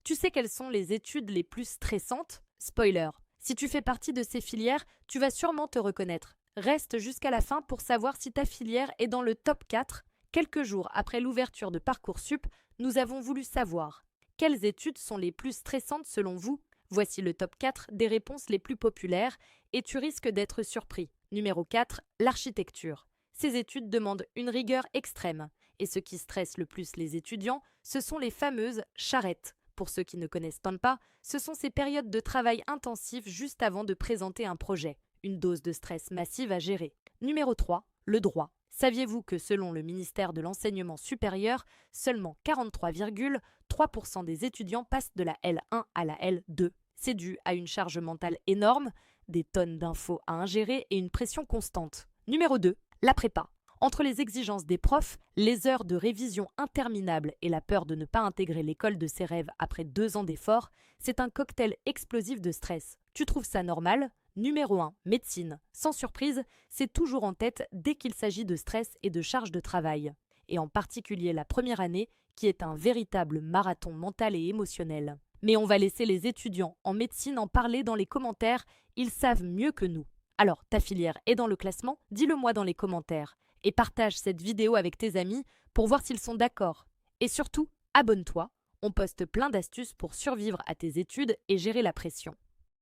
Tu sais quelles sont les études les plus stressantes? Spoiler. Si tu fais partie de ces filières, tu vas sûrement te reconnaître. Reste jusqu'à la fin pour savoir si ta filière est dans le top 4. Quelques jours après l'ouverture de Parcoursup, nous avons voulu savoir quelles études sont les plus stressantes selon vous. Voici le top 4 des réponses les plus populaires et tu risques d'être surpris. Numéro 4, l'architecture. Ces études demandent une rigueur extrême. Et ce qui stresse le plus les étudiants, ce sont les fameuses charrettes. Pour ceux qui ne connaissent pas, ce sont ces périodes de travail intensif juste avant de présenter un projet. Une dose de stress massive à gérer. Numéro 3, le droit. Saviez-vous que selon le ministère de l'Enseignement supérieur, seulement 43,3% des étudiants passent de la L1 à la L2? C'est dû à une charge mentale énorme, des tonnes d'infos à ingérer et une pression constante. Numéro 2, la prépa. Entre les exigences des profs, les heures de révision interminables et la peur de ne pas intégrer l'école de ses rêves après 2 ans d'efforts, c'est un cocktail explosif de stress. Tu trouves ça normal? Numéro 1, médecine. Sans surprise, c'est toujours en tête dès qu'il s'agit de stress et de charge de travail. Et en particulier la première année, qui est un véritable marathon mental et émotionnel. Mais on va laisser les étudiants en médecine en parler dans les commentaires, ils savent mieux que nous. Alors, ta filière est dans le classement? Dis-le moi dans les commentaires. Et partage cette vidéo avec tes amis pour voir s'ils sont d'accord. Et surtout, abonne-toi, on poste plein d'astuces pour survivre à tes études et gérer la pression.